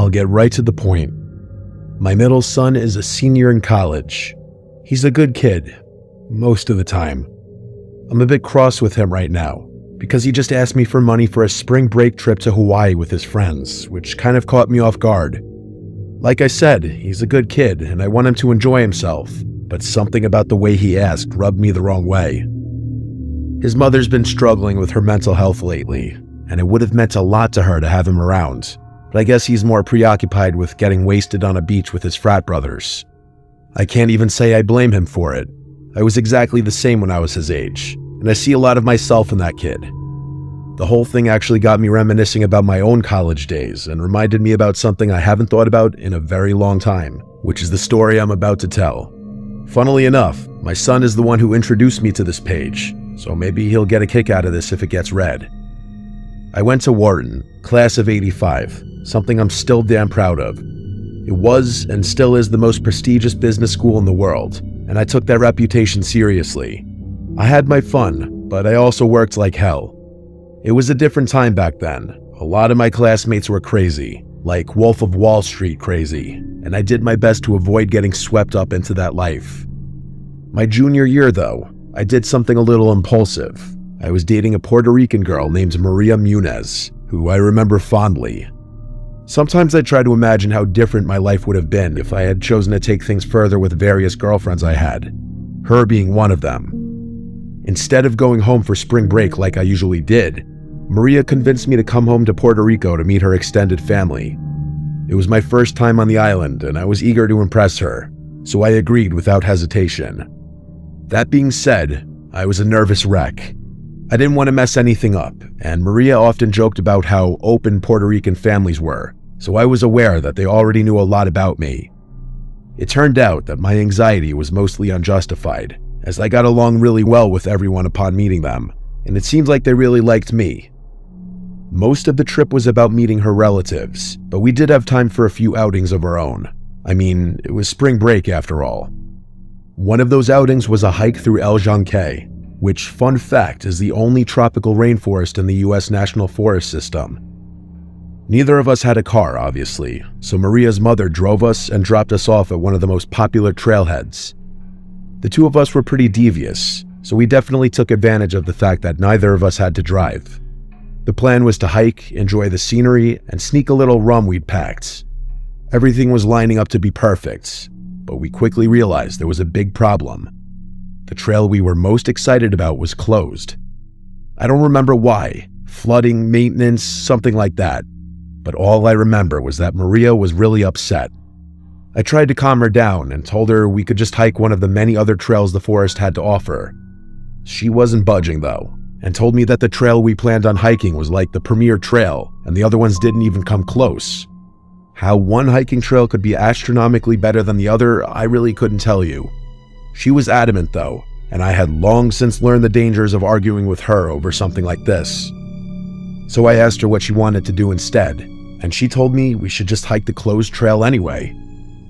I'll get right to the point. My middle son is a senior in college. He's a good kid, most of the time. I'm a bit cross with him right now, because he just asked me for money for a spring break trip to Hawaii with his friends, which kind of caught me off guard. Like I said, he's a good kid, and I want him to enjoy himself, but something about the way he asked rubbed me the wrong way. His mother's been struggling with her mental health lately, and it would have meant a lot to her to have him around, but I guess he's more preoccupied with getting wasted on a beach with his frat brothers. I can't even say I blame him for it. I was exactly the same when I was his age, and I see a lot of myself in that kid. The whole thing actually got me reminiscing about my own college days and reminded me about something I haven't thought about in a very long time, which is the story I'm about to tell. Funnily enough, my son is the one who introduced me to this page, so maybe he'll get a kick out of this if it gets read. I went to Wharton, class of '85, something I'm still damn proud of. It was and still is the most prestigious business school in the world, and I took that reputation seriously. I had my fun, but I also worked like hell. It was a different time back then. A lot of my classmates were crazy, like Wolf of Wall Street crazy, and I did my best to avoid getting swept up into that life. My junior year, though, I did something a little impulsive. I was dating a Puerto Rican girl named Maria Munez, who I remember fondly. Sometimes I try to imagine how different my life would have been if I had chosen to take things further with various girlfriends I had, her being one of them. Instead of going home for spring break like I usually did, Maria convinced me to come home to Puerto Rico to meet her extended family. It was my first time on the island, and I was eager to impress her, so I agreed without hesitation. That being said, I was a nervous wreck. I didn't want to mess anything up, and Maria often joked about how open Puerto Rican families were, so I was aware that they already knew a lot about me. It turned out that my anxiety was mostly unjustified, as I got along really well with everyone upon meeting them, and it seemed like they really liked me. Most of the trip was about meeting her relatives, but we did have time for a few outings of our own. I mean, it was spring break after all. One of those outings was a hike through El Janqué, which, fun fact, is the only tropical rainforest in the US National Forest System. Neither of us had a car, obviously, so Maria's mother drove us and dropped us off at one of the most popular trailheads. The two of us were pretty devious, so we definitely took advantage of the fact that neither of us had to drive. The plan was to hike, enjoy the scenery, and sneak a little rum we'd packed. Everything was lining up to be perfect, but we quickly realized there was a big problem. The trail we were most excited about was closed. I don't remember why, flooding, maintenance, something like that, but all I remember was that Maria was really upset. I tried to calm her down and told her we could just hike one of the many other trails the forest had to offer. She wasn't budging though, and told me that the trail we planned on hiking was like the premier trail, and the other ones didn't even come close. How one hiking trail could be astronomically better than the other, I really couldn't tell you. She was adamant though, and I had long since learned the dangers of arguing with her over something like this. So I asked her what she wanted to do instead, and she told me we should just hike the closed trail anyway.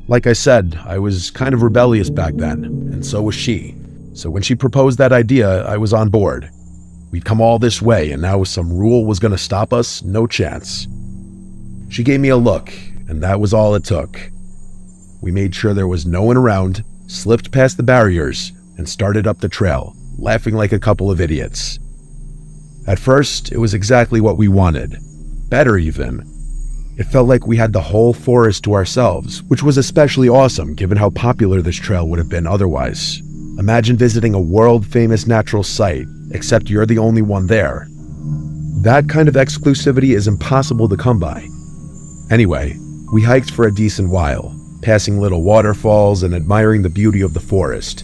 Like I said, I was kind of rebellious back then, and so was she. So when she proposed that idea, I was on board. We'd come all this way, and now some rule was going to stop us? No chance. She gave me a look, and that was all it took. We made sure there was no one around, slipped past the barriers, and started up the trail, laughing like a couple of idiots. At first, it was exactly what we wanted. Better even. It felt like we had the whole forest to ourselves, which was especially awesome given how popular this trail would have been otherwise. Imagine visiting a world-famous natural site, except you're the only one there. That kind of exclusivity is impossible to come by. Anyway, we hiked for a decent while, passing little waterfalls and admiring the beauty of the forest.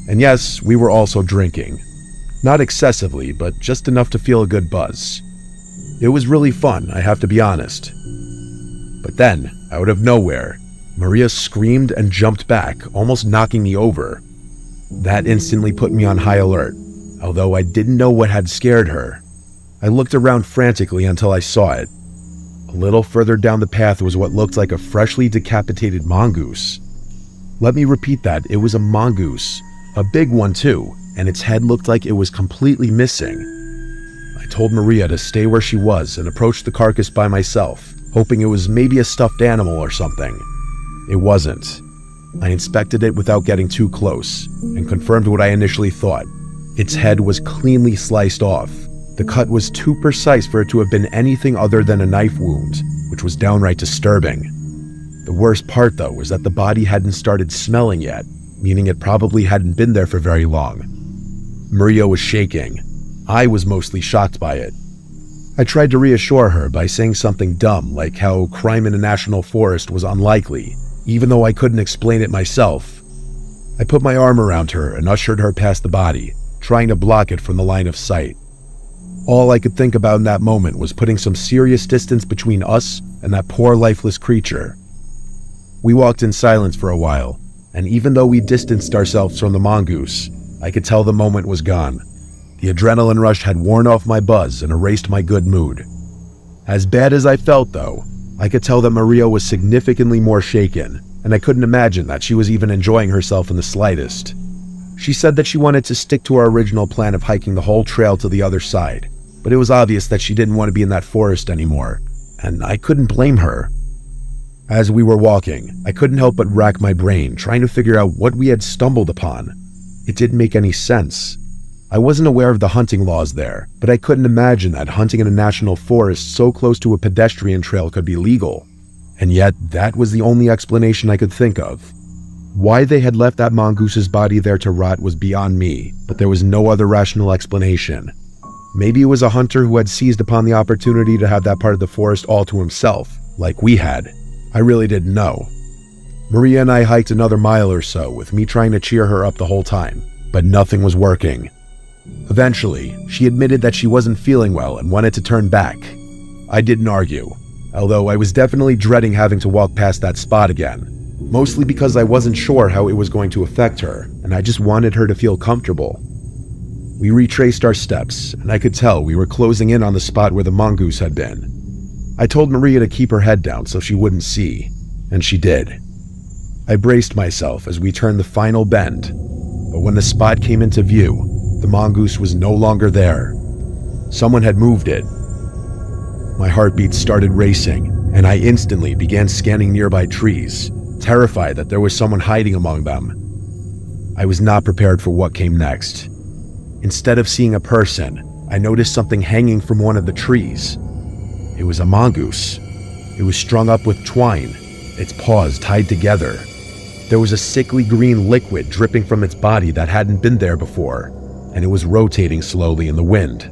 And yes, we were also drinking. Not excessively, but just enough to feel a good buzz. It was really fun, I have to be honest. But then, out of nowhere, Maria screamed and jumped back, almost knocking me over. That instantly put me on high alert, although I didn't know what had scared her. I looked around frantically until I saw it. A little further down the path was what looked like a freshly decapitated mongoose. Let me repeat that, it was a mongoose. A big one too, and its head looked like it was completely missing. I told Maria to stay where she was and approached the carcass by myself, hoping it was maybe a stuffed animal or something. It wasn't. I inspected it without getting too close and confirmed what I initially thought. Its head was cleanly sliced off. The cut was too precise for it to have been anything other than a knife wound, which was downright disturbing. The worst part, though, was that the body hadn't started smelling yet, meaning it probably hadn't been there for very long. Maria was shaking. I was mostly shocked by it. I tried to reassure her by saying something dumb like how crime in a national forest was unlikely, even though I couldn't explain it myself. I put my arm around her and ushered her past the body, trying to block it from the line of sight. All I could think about in that moment was putting some serious distance between us and that poor lifeless creature. We walked in silence for a while, and even though we distanced ourselves from the mongoose, I could tell the moment was gone. The adrenaline rush had worn off my buzz and erased my good mood. As bad as I felt, though, I could tell that Maria was significantly more shaken, and I couldn't imagine that she was even enjoying herself in the slightest. She said that she wanted to stick to our original plan of hiking the whole trail to the other side, but it was obvious that she didn't want to be in that forest anymore, and I couldn't blame her. As we were walking, I couldn't help but rack my brain trying to figure out what we had stumbled upon. It didn't make any sense. I wasn't aware of the hunting laws there, but I couldn't imagine that hunting in a national forest so close to a pedestrian trail could be legal. And yet, that was the only explanation I could think of. Why they had left that mongoose's body there to rot was beyond me, but there was no other rational explanation. Maybe it was a hunter who had seized upon the opportunity to have that part of the forest all to himself, like we had. I really didn't know. Maria and I hiked another mile or so, with me trying to cheer her up the whole time, but nothing was working. Eventually, she admitted that she wasn't feeling well and wanted to turn back. I didn't argue, although I was definitely dreading having to walk past that spot again, mostly because I wasn't sure how it was going to affect her, and I just wanted her to feel comfortable. We retraced our steps, and I could tell we were closing in on the spot where the mongoose had been. I told Maria to keep her head down so she wouldn't see, and she did. I braced myself as we turned the final bend, but when the spot came into view, the mongoose was no longer there. Someone had moved it. My heartbeat started racing, and I instantly began scanning nearby trees, terrified that there was someone hiding among them. I was not prepared for what came next. Instead of seeing a person, I noticed something hanging from one of the trees. It was a mongoose. It was strung up with twine, its paws tied together. There was a sickly green liquid dripping from its body that hadn't been there before, and it was rotating slowly in the wind.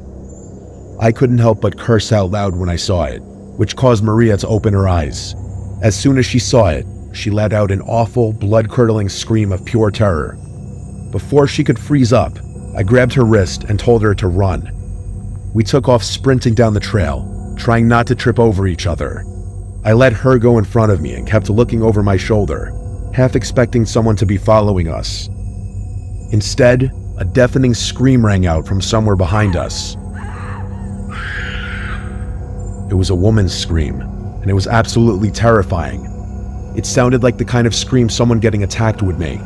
I couldn't help but curse out loud when I saw it, which caused Maria to open her eyes. As soon as she saw it, she let out an awful, blood-curdling scream of pure terror. Before she could freeze up, I grabbed her wrist and told her to run. We took off sprinting down the trail, trying not to trip over each other. I let her go in front of me and kept looking over my shoulder, half expecting someone to be following us. Instead, a deafening scream rang out from somewhere behind us. It was a woman's scream, and it was absolutely terrifying. It sounded like the kind of scream someone getting attacked would make.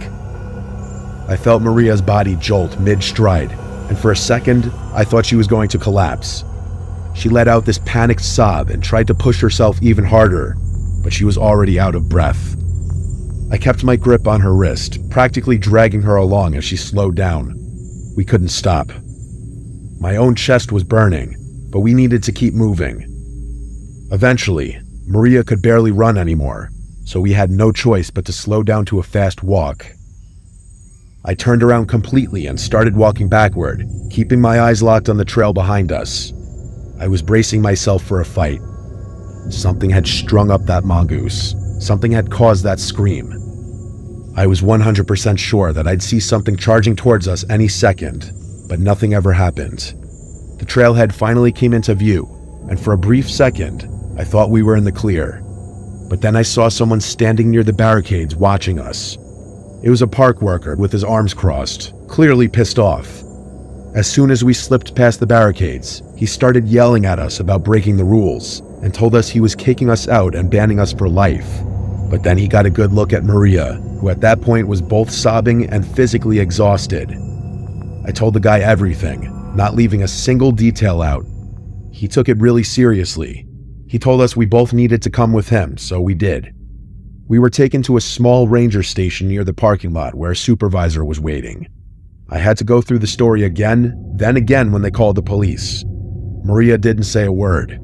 I felt Maria's body jolt mid-stride, and for a second, I thought she was going to collapse. She let out this panicked sob and tried to push herself even harder, but she was already out of breath. I kept my grip on her wrist, practically dragging her along as she slowed down. We couldn't stop. My own chest was burning, but we needed to keep moving. Eventually, Maria could barely run anymore, so we had no choice but to slow down to a fast walk. I turned around completely and started walking backward, keeping my eyes locked on the trail behind us. I was bracing myself for a fight. Something had strung up that mongoose. Something had caused that scream. I was 100% sure that I'd see something charging towards us any second, but nothing ever happened. The trailhead finally came into view, and for a brief second, I thought we were in the clear. But then I saw someone standing near the barricades watching us. It was a park worker with his arms crossed, clearly pissed off. As soon as we slipped past the barricades, he started yelling at us about breaking the rules and told us he was kicking us out and banning us for life. But then he got a good look at Maria, who at that point was both sobbing and physically exhausted. I told the guy everything, not leaving a single detail out. He took it really seriously. He told us we both needed to come with him, so we did. We were taken to a small ranger station near the parking lot where a supervisor was waiting. I had to go through the story again, then again when they called the police. Maria didn't say a word.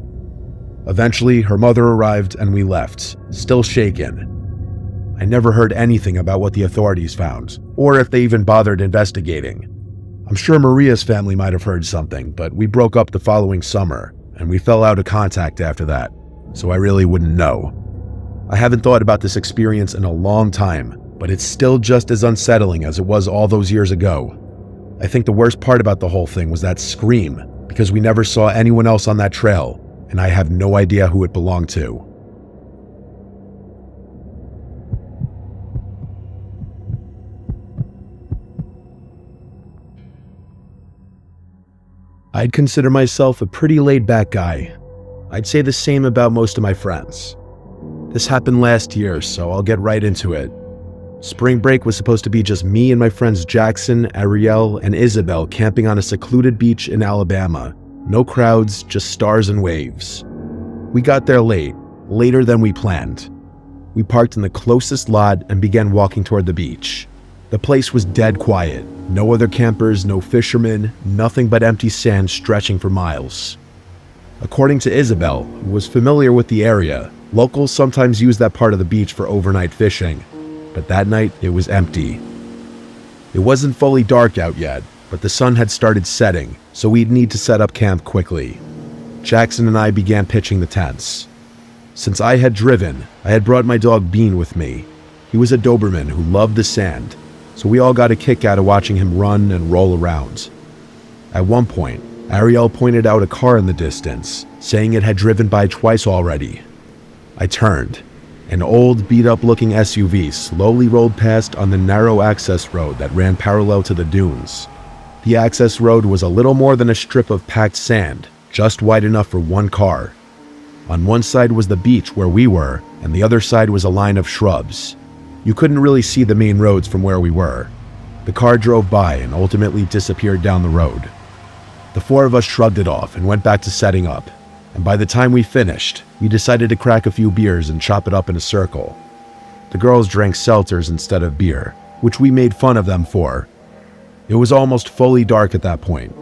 Eventually, her mother arrived and we left, still shaken. I never heard anything about what the authorities found, or if they even bothered investigating. I'm sure Maria's family might have heard something, but we broke up the following summer, and we fell out of contact after that, so I really wouldn't know. I haven't thought about this experience in a long time, but it's still just as unsettling as it was all those years ago. I think the worst part about the whole thing was that scream, because we never saw anyone else on that trail, and I have no idea who it belonged to. I'd consider myself a pretty laid-back guy. I'd say the same about most of my friends. This happened last year, so I'll get right into it. Spring break was supposed to be just me and my friends Jackson, Ariel, and Isabel camping on a secluded beach in Alabama. No crowds, just stars and waves. We got there late, later than we planned. We parked in the closest lot and began walking toward the beach. The place was dead quiet. No other campers, no fishermen, nothing but empty sand stretching for miles. According to Isabel, who was familiar with the area, locals sometimes use that part of the beach for overnight fishing, but that night it was empty. It wasn't fully dark out yet, but the sun had started setting, so we'd need to set up camp quickly. Jackson and I began pitching the tents. Since I had driven, I had brought my dog Bean with me. He was a Doberman who loved the sand, so we all got a kick out of watching him run and roll around. At one point, Ariel pointed out a car in the distance, saying it had driven by twice already. I turned. An old, beat-up-looking SUV slowly rolled past on the narrow access road that ran parallel to the dunes. The access road was a little more than a strip of packed sand, just wide enough for one car. On one side was the beach where we were, and the other side was a line of shrubs. You couldn't really see the main roads from where we were. The car drove by and ultimately disappeared down the road. The four of us shrugged it off and went back to setting up, and by the time we finished, we decided to crack a few beers and chop it up in a circle. The girls drank seltzers instead of beer, which we made fun of them for. It was almost fully dark at that point.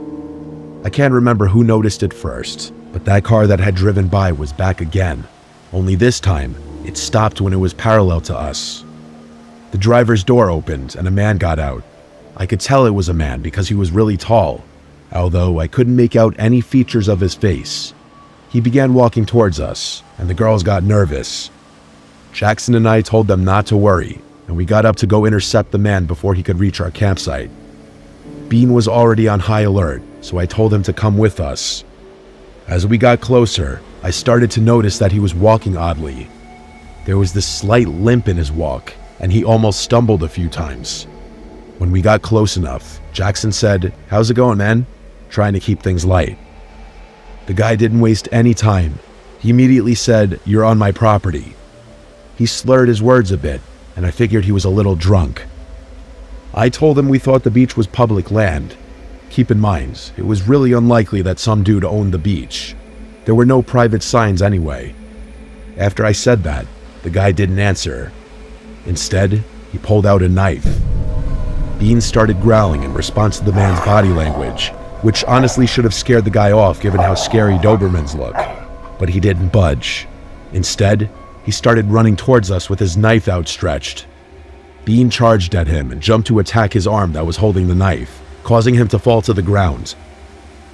I can't remember who noticed it first, but that car that had driven by was back again. Only this time, it stopped when it was parallel to us. The driver's door opened and a man got out. I could tell it was a man because he was really tall, although I couldn't make out any features of his face. He began walking towards us, and the girls got nervous. Jackson and I told them not to worry, and we got up to go intercept the man before he could reach our campsite. Bean was already on high alert, so I told him to come with us. As we got closer, I started to notice that he was walking oddly. There was this slight limp in his walk, and he almost stumbled a few times. When we got close enough, Jackson said, "How's it going, man?" trying to keep things light. The guy didn't waste any time. He immediately said, "You're on my property." He slurred his words a bit, and I figured he was a little drunk. I told him we thought the beach was public land. Keep in mind, it was really unlikely that some dude owned the beach. There were no private signs anyway. After I said that, the guy didn't answer. Instead, he pulled out a knife. Bean started growling in response to the man's body language, which honestly should have scared the guy off given how scary Dobermans look. But he didn't budge. Instead, he started running towards us with his knife outstretched. Bean charged at him and jumped to attack his arm that was holding the knife, causing him to fall to the ground.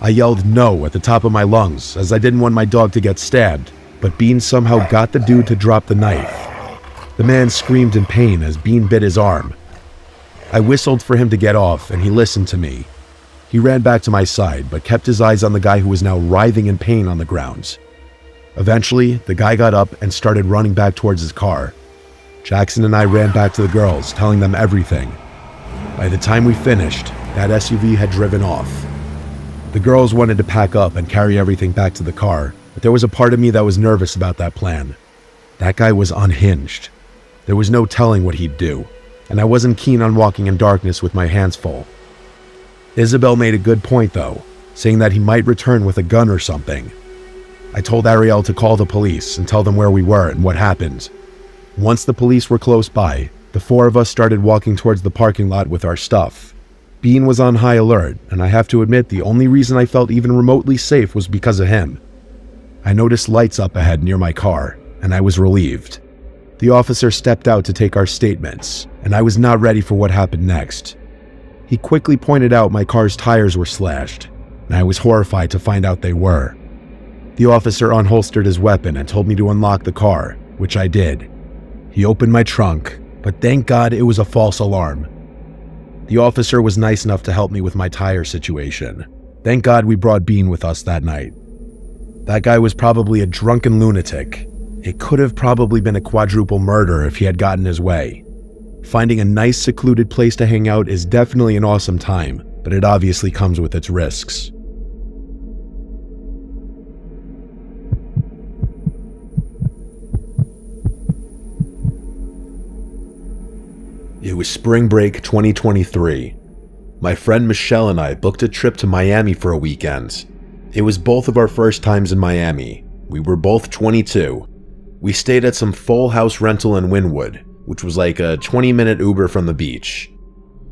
I yelled no at the top of my lungs as I didn't want my dog to get stabbed, but Bean somehow got the dude to drop the knife. The man screamed in pain as Bean bit his arm. I whistled for him to get off, and he listened to me. He ran back to my side, but kept his eyes on the guy who was now writhing in pain on the ground. Eventually, the guy got up and started running back towards his car. Jackson and I ran back to the girls, telling them everything. By the time we finished, that SUV had driven off. The girls wanted to pack up and carry everything back to the car, but there was a part of me that was nervous about that plan. That guy was unhinged. There was no telling what he'd do, and I wasn't keen on walking in darkness with my hands full. Isabel made a good point though, saying that he might return with a gun or something. I told Ariel to call the police and tell them where we were and what happened. Once the police were close by, the four of us started walking towards the parking lot with our stuff. Bean was on high alert, and I have to admit the only reason I felt even remotely safe was because of him. I noticed lights up ahead near my car, and I was relieved. The officer stepped out to take our statements, and I was not ready for what happened next. He quickly pointed out my car's tires were slashed, and I was horrified to find out they were. The officer unholstered his weapon and told me to unlock the car, which I did. He opened my trunk, but thank God it was a false alarm. The officer was nice enough to help me with my tire situation. Thank God we brought Bean with us that night. That guy was probably a drunken lunatic. It could have probably been a quadruple murder if he had gotten his way. Finding a nice secluded place to hang out is definitely an awesome time, but it obviously comes with its risks. It was spring break 2023. My friend Michelle and I booked a trip to Miami for a weekend. It was both of our first times in Miami. We were both 22. We stayed at some full house rental in Wynwood, which was like a 20-minute Uber from the beach.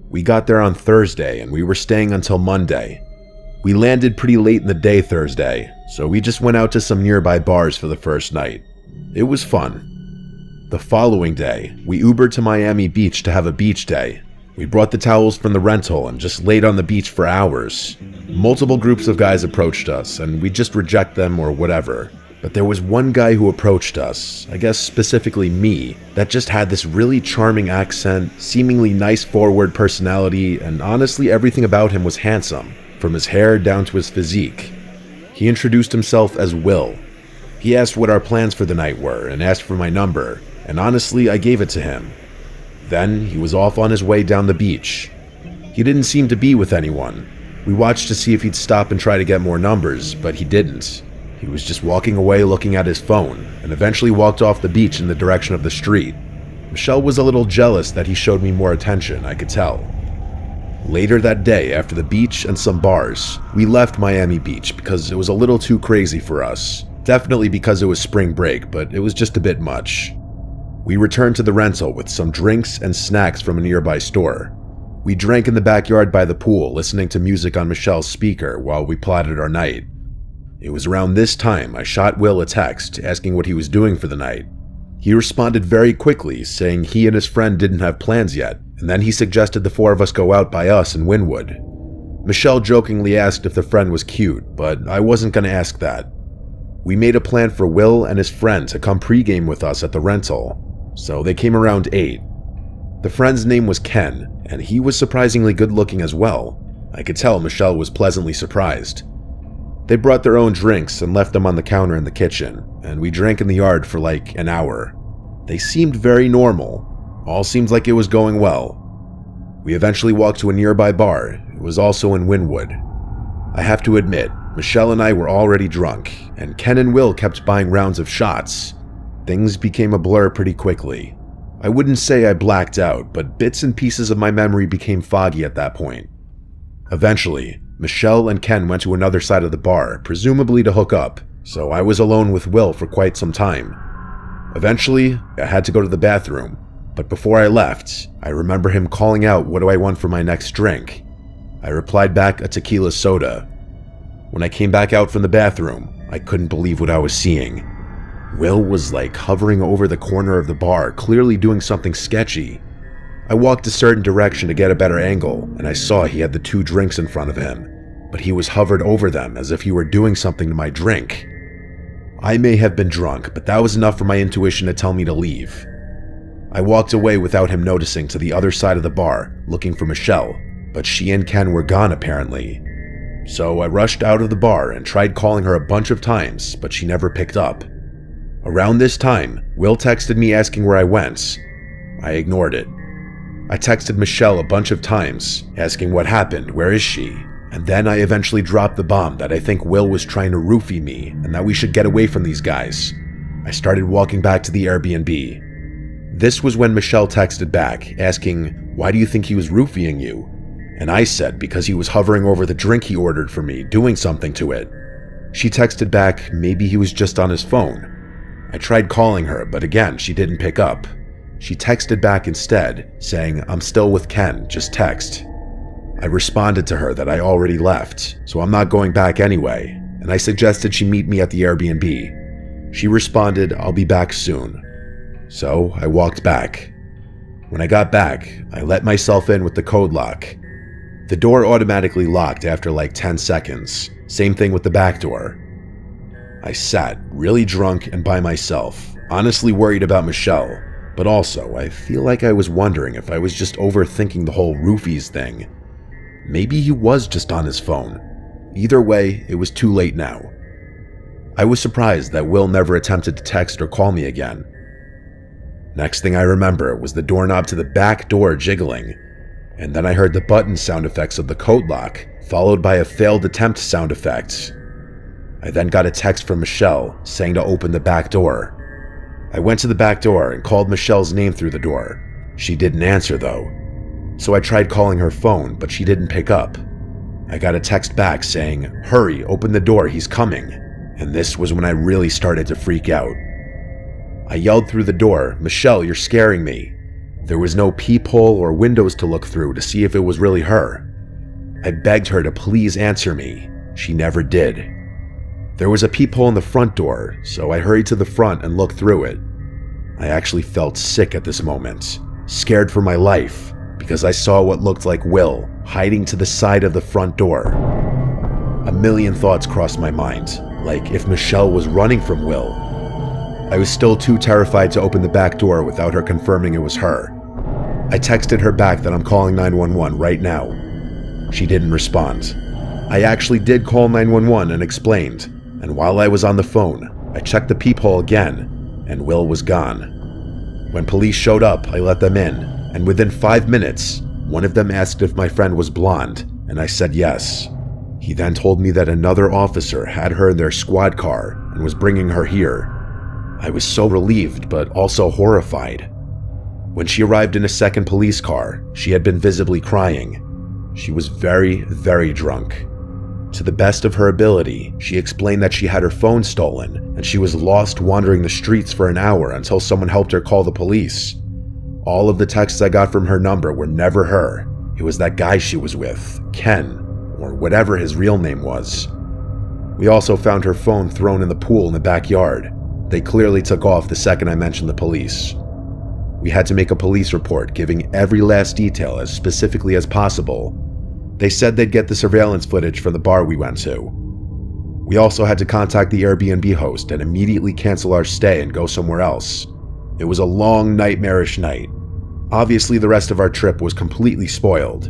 We got there on Thursday and we were staying until Monday. We landed pretty late in the day Thursday, so we just went out to some nearby bars for the first night. It was fun. The following day, we Ubered to Miami Beach to have a beach day. We brought the towels from the rental and just laid on the beach for hours. Multiple groups of guys approached us and we just reject them or whatever. But there was one guy who approached us, I guess specifically me, that just had this really charming accent, seemingly nice forward personality, and honestly everything about him was handsome, from his hair down to his physique. He introduced himself as Will. He asked what our plans for the night were and asked for my number, and honestly I gave it to him. Then he was off on his way down the beach. He didn't seem to be with anyone. We watched to see if he'd stop and try to get more numbers, but he didn't. He was just walking away looking at his phone, and eventually walked off the beach in the direction of the street. Michelle was a little jealous that he showed me more attention, I could tell. Later that day, after the beach and some bars, we left Miami Beach because it was a little too crazy for us. Definitely because it was spring break, but it was just a bit much. We returned to the rental with some drinks and snacks from a nearby store. We drank in the backyard by the pool, listening to music on Michelle's speaker while we plotted our night. It was around this time I shot Will a text asking what he was doing for the night. He responded very quickly, saying he and his friend didn't have plans yet, and then he suggested the four of us go out by us in Wynwood. Michelle jokingly asked if the friend was cute, but I wasn't going to ask that. We made a plan for Will and his friend to come pregame with us at the rental, so they came around 8. The friend's name was Ken, and he was surprisingly good looking as well. I could tell Michelle was pleasantly surprised. They brought their own drinks and left them on the counter in the kitchen, and we drank in the yard for like an hour. They seemed very normal. All seemed like it was going well. We eventually walked to a nearby bar. It was also in Wynwood. I have to admit, Michelle and I were already drunk, and Ken and Will kept buying rounds of shots. Things became a blur pretty quickly. I wouldn't say I blacked out, but bits and pieces of my memory became foggy at that point. Eventually, Michelle and Ken went to another side of the bar, presumably to hook up, so I was alone with Will for quite some time. Eventually, I had to go to the bathroom, but before I left, I remember him calling out, "What do I want for my next drink?" I replied back, "A tequila soda." When I came back out from the bathroom, I couldn't believe what I was seeing. Will was like hovering over the corner of the bar, clearly doing something sketchy. I walked a certain direction to get a better angle, and I saw he had the 2 drinks in front of him, but he was hovered over them as if he were doing something to my drink. I may have been drunk, but that was enough for my intuition to tell me to leave. I walked away without him noticing to the other side of the bar, looking for Michelle, but she and Ken were gone apparently. So I rushed out of the bar and tried calling her a bunch of times, but she never picked up. Around this time, Will texted me asking where I went. I ignored it. I texted Michelle a bunch of times, asking what happened, where is she? And then I eventually dropped the bomb that I think Will was trying to roofie me and that we should get away from these guys. I started walking back to the Airbnb. This was when Michelle texted back, asking, "Why do you think he was roofieing you?" And I said because he was hovering over the drink he ordered for me, doing something to it. She texted back maybe he was just on his phone. I tried calling her, but again, she didn't pick up. She texted back instead, saying, "I'm still with Ken, just text." I responded to her that I already left, so I'm not going back anyway, and I suggested she meet me at the Airbnb. She responded, "I'll be back soon." So I walked back. When I got back, I let myself in with the code lock. The door automatically locked after like 10 seconds. Same thing with the back door. I sat, really drunk and by myself, honestly worried about Michelle, but also I feel like I was wondering if I was just overthinking the whole roofies thing. Maybe he was just on his phone. Either way, it was too late now. I was surprised that Will never attempted to text or call me again. Next thing I remember was the doorknob to the back door jiggling, and then I heard the button sound effects of the code lock, followed by a failed attempt sound effect. I then got a text from Michelle saying to open the back door. I went to the back door and called Michelle's name through the door. She didn't answer though. So I tried calling her phone, but she didn't pick up. I got a text back saying, "Hurry, open the door, he's coming." And this was when I really started to freak out. I yelled through the door, "Michelle, you're scaring me." There was no peephole or windows to look through to see if it was really her. I begged her to please answer me. She never did. There was a peephole in the front door, so I hurried to the front and looked through it. I actually felt sick at this moment, scared for my life, because I saw what looked like Will hiding to the side of the front door. A million thoughts crossed my mind, like if Michelle was running from Will. I was still too terrified to open the back door without her confirming it was her. I texted her back that I'm calling 911 right now. She didn't respond. I actually did call 911 and explained, and while I was on the phone, I checked the peephole again, and Will was gone. When police showed up, I let them in, and within 5 minutes, one of them asked if my friend was blonde, and I said yes. He then told me that another officer had her in their squad car and was bringing her here. I was so relieved, but also horrified. When she arrived in a second police car, she had been visibly crying. She was very, very drunk. To the best of her ability, she explained that she had her phone stolen and she was lost wandering the streets for an hour until someone helped her call the police. All of the texts I got from her number were never her. It was that guy she was with, Ken, or whatever his real name was. We also found her phone thrown in the pool in the backyard. They clearly took off the second I mentioned the police. We had to make a police report giving every last detail as specifically as possible. They said they'd get the surveillance footage from the bar we went to. We also had to contact the Airbnb host and immediately cancel our stay and go somewhere else. It was a long, nightmarish night. Obviously, the rest of our trip was completely spoiled.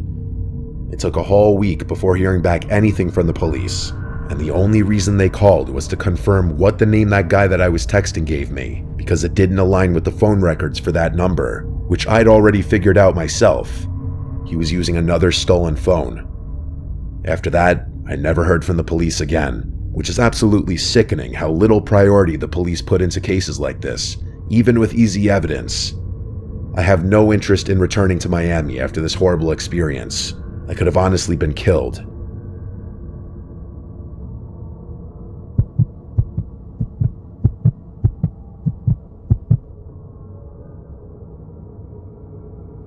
It took a whole week before hearing back anything from the police, and the only reason they called was to confirm what the name that guy that I was texting gave me, because it didn't align with the phone records for that number, which I'd already figured out myself. He was using another stolen phone. After that, I never heard from the police again, which is absolutely sickening how little priority the police put into cases like this, even with easy evidence. I have no interest in returning to Miami after this horrible experience. I could have honestly been killed.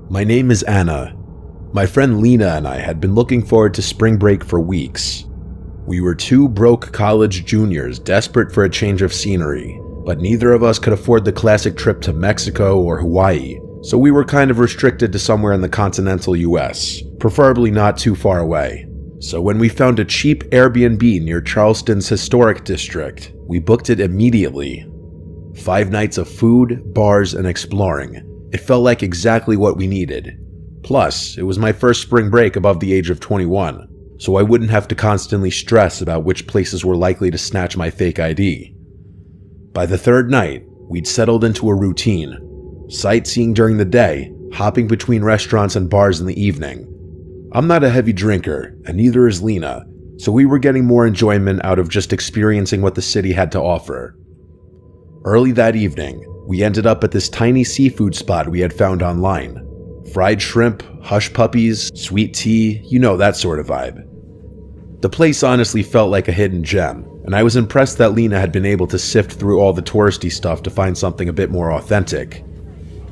My name is Anna. My friend Lena and I had been looking forward to spring break for weeks. We were two broke college juniors desperate for a change of scenery, but neither of us could afford the classic trip to Mexico or Hawaii, so we were kind of restricted to somewhere in the continental US, preferably not too far away. So when we found a cheap Airbnb near Charleston's historic district, we booked it immediately. 5 nights of food, bars, and exploring. It felt like exactly what we needed. Plus, it was my first spring break above the age of 21, so I wouldn't have to constantly stress about which places were likely to snatch my fake ID. By the 3rd night, we'd settled into a routine. Sightseeing during the day, hopping between restaurants and bars in the evening. I'm not a heavy drinker, and neither is Lena, so we were getting more enjoyment out of just experiencing what the city had to offer. Early that evening, we ended up at this tiny seafood spot we had found online. Fried shrimp, hush puppies, sweet tea, you know, that sort of vibe. The place honestly felt like a hidden gem, and I was impressed that Lena had been able to sift through all the touristy stuff to find something a bit more authentic.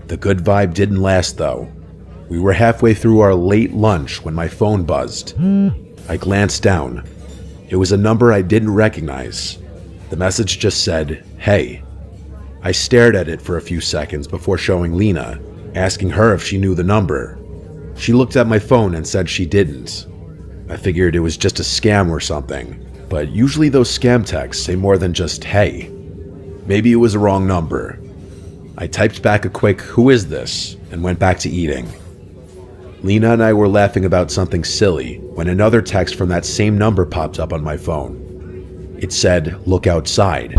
The good vibe didn't last though. We were halfway through our late lunch when my phone buzzed. I glanced down. It was a number I didn't recognize. The message just said, "Hey." I stared at it for a few seconds before showing Lena, asking her if she knew the number. She looked at my phone and said she didn't. I figured it was just a scam or something, but usually those scam texts say more than just "hey." Maybe it was a wrong number. I typed back a quick "who is this?" and went back to eating. Lena and I were laughing about something silly when another text from that same number popped up on my phone. It said, "Look outside."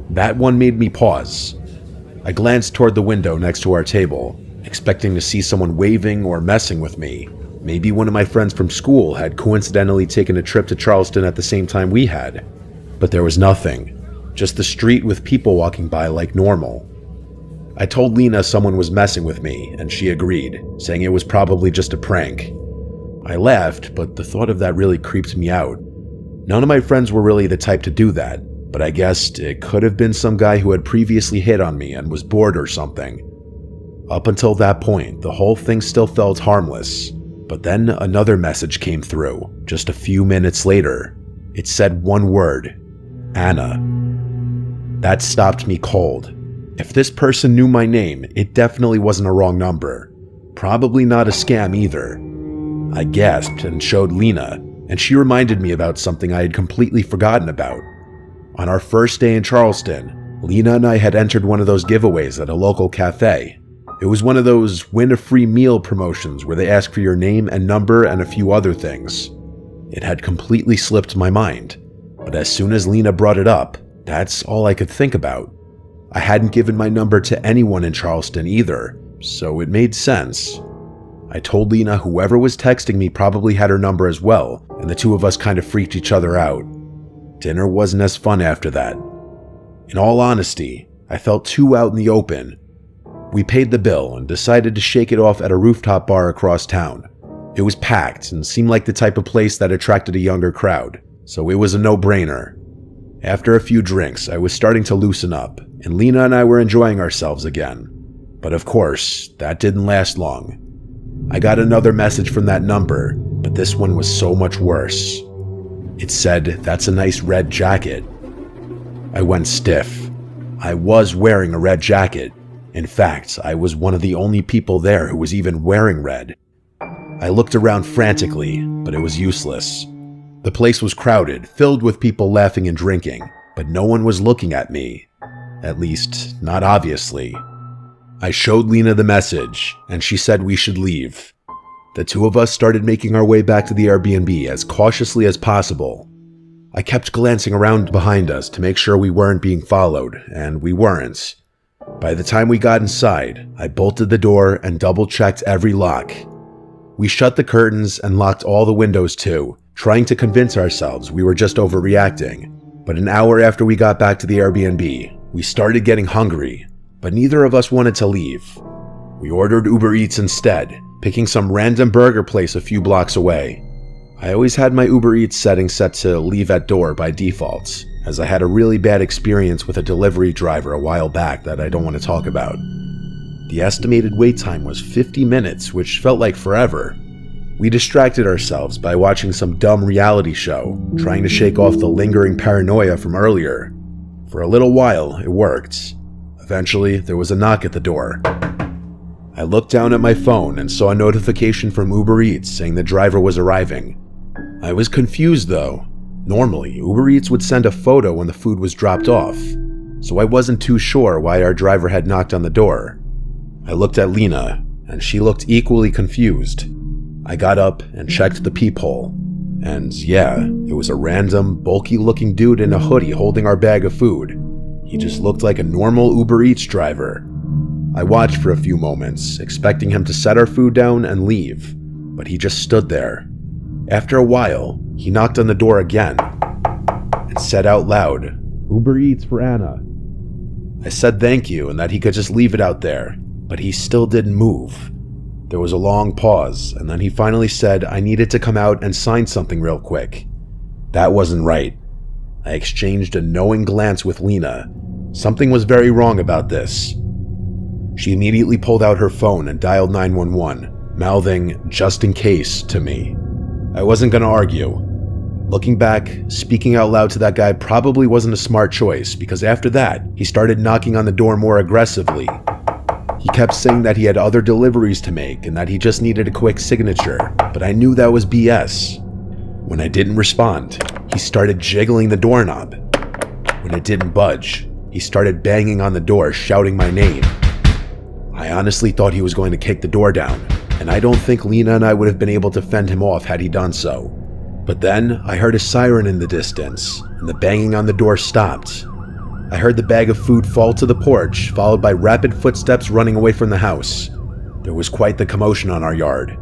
That one made me pause. I glanced toward the window next to our table, expecting to see someone waving or messing with me. Maybe one of my friends from school had coincidentally taken a trip to Charleston at the same time we had. But there was nothing, just the street with people walking by like normal. I told Lena someone was messing with me, and she agreed, saying it was probably just a prank. I laughed, but the thought of that really creeped me out. None of my friends were really the type to do that, but I guessed it could have been some guy who had previously hit on me and was bored or something. Up until that point, the whole thing still felt harmless, but then another message came through, just a few minutes later. It said one word, "Anna." That stopped me cold. If this person knew my name, it definitely wasn't a wrong number. Probably not a scam either. I gasped and showed Lena, and she reminded me about something I had completely forgotten about. On our first day in Charleston, Lena and I had entered one of those giveaways at a local cafe. It was one of those win a free meal promotions where they ask for your name and number and a few other things. It had completely slipped my mind, but as soon as Lena brought it up, that's all I could think about. I hadn't given my number to anyone in Charleston either, so it made sense. I told Lena whoever was texting me probably had her number as well, and the two of us kind of freaked each other out. Dinner wasn't as fun after that. In all honesty, I felt too out in the open. We paid the bill and decided to shake it off at a rooftop bar across town. It was packed and seemed like the type of place that attracted a younger crowd, so it was a no-brainer. After a few drinks, I was starting to loosen up, and Lena and I were enjoying ourselves again. But of course, that didn't last long. I got another message from that number, but this one was so much worse. It said, "That's a nice red jacket." I went stiff. I was wearing a red jacket. In fact, I was one of the only people there who was even wearing red. I looked around frantically, but it was useless. The place was crowded, filled with people laughing and drinking, but no one was looking at me. At least, not obviously. I showed Lena the message, and she said we should leave. The two of us started making our way back to the Airbnb as cautiously as possible. I kept glancing around behind us to make sure we weren't being followed, and we weren't. By the time we got inside, I bolted the door and double-checked every lock. We shut the curtains and locked all the windows too, trying to convince ourselves we were just overreacting. But an hour after we got back to the Airbnb, we started getting hungry, but neither of us wanted to leave. We ordered Uber Eats instead, picking some random burger place a few blocks away. I always had my Uber Eats setting set to leave at door by default, as I had a really bad experience with a delivery driver a while back that I don't want to talk about. The estimated wait time was 50 minutes, which felt like forever. We distracted ourselves by watching some dumb reality show, trying to shake off the lingering paranoia from earlier. For a little while, it worked. Eventually, there was a knock at the door. I looked down at my phone and saw a notification from Uber Eats saying the driver was arriving. I was confused though. Normally, Uber Eats would send a photo when the food was dropped off, so I wasn't too sure why our driver had knocked on the door. I looked at Lena, and she looked equally confused. I got up and checked the peephole, and yeah, it was a random, bulky-looking dude in a hoodie holding our bag of food. He just looked like a normal Uber Eats driver. I watched for a few moments, expecting him to set our food down and leave, but he just stood there. After a while, he knocked on the door again and said out loud, "Uber Eats for Anna." I said thank you and that he could just leave it out there, but he still didn't move. There was a long pause, and then he finally said I needed to come out and sign something real quick. That wasn't right. I exchanged a knowing glance with Lena. Something was very wrong about this. She immediately pulled out her phone and dialed 911, mouthing, "just in case," to me. I wasn't going to argue. Looking back, speaking out loud to that guy probably wasn't a smart choice, because after that, he started knocking on the door more aggressively. He kept saying that he had other deliveries to make and that he just needed a quick signature, but I knew that was BS. When I didn't respond, he started jiggling the doorknob. When it didn't budge, he started banging on the door, shouting my name. I honestly thought he was going to kick the door down, and I don't think Lena and I would have been able to fend him off had he done so. But then I heard a siren in the distance, and the banging on the door stopped. I heard the bag of food fall to the porch, followed by rapid footsteps running away from the house. There was quite the commotion on our yard.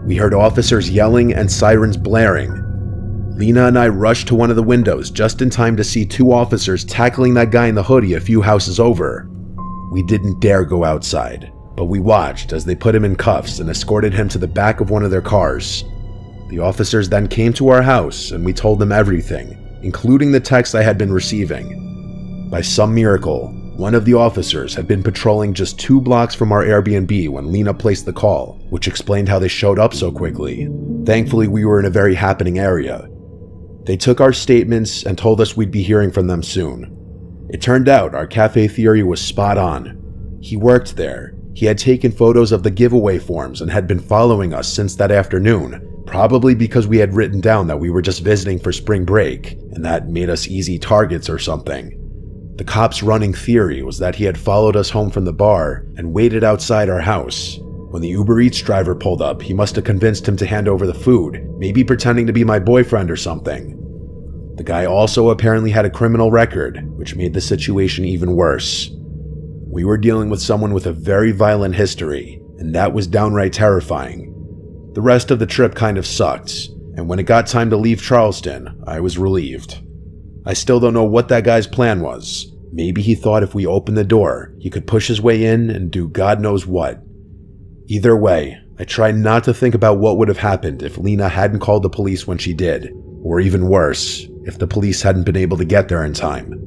We heard officers yelling and sirens blaring. Lena and I rushed to one of the windows just in time to see two officers tackling that guy in the hoodie a few houses over. We didn't dare go outside, but we watched as they put him in cuffs and escorted him to the back of one of their cars. The officers then came to our house and we told them everything, including the text I had been receiving. By some miracle, one of the officers had been patrolling just 2 blocks from our Airbnb when Lena placed the call, which explained how they showed up so quickly. Thankfully, we were in a very happening area. They took our statements and told us we'd be hearing from them soon. It turned out our cafe theory was spot on. He worked there. He had taken photos of the giveaway forms and had been following us since that afternoon, probably because we had written down that we were just visiting for spring break, and that made us easy targets or something. The cops' running theory was that he had followed us home from the bar and waited outside our house. When the Uber Eats driver pulled up, he must have convinced him to hand over the food, maybe pretending to be my boyfriend or something. The guy also apparently had a criminal record, which made the situation even worse. We were dealing with someone with a very violent history, and that was downright terrifying. The rest of the trip kind of sucked, and when it got time to leave Charleston, I was relieved. I still don't know what that guy's plan was. Maybe he thought if we opened the door, he could push his way in and do God knows what. Either way, I try not to think about what would have happened if Lena hadn't called the police when she did, or even worse, if the police hadn't been able to get there in time.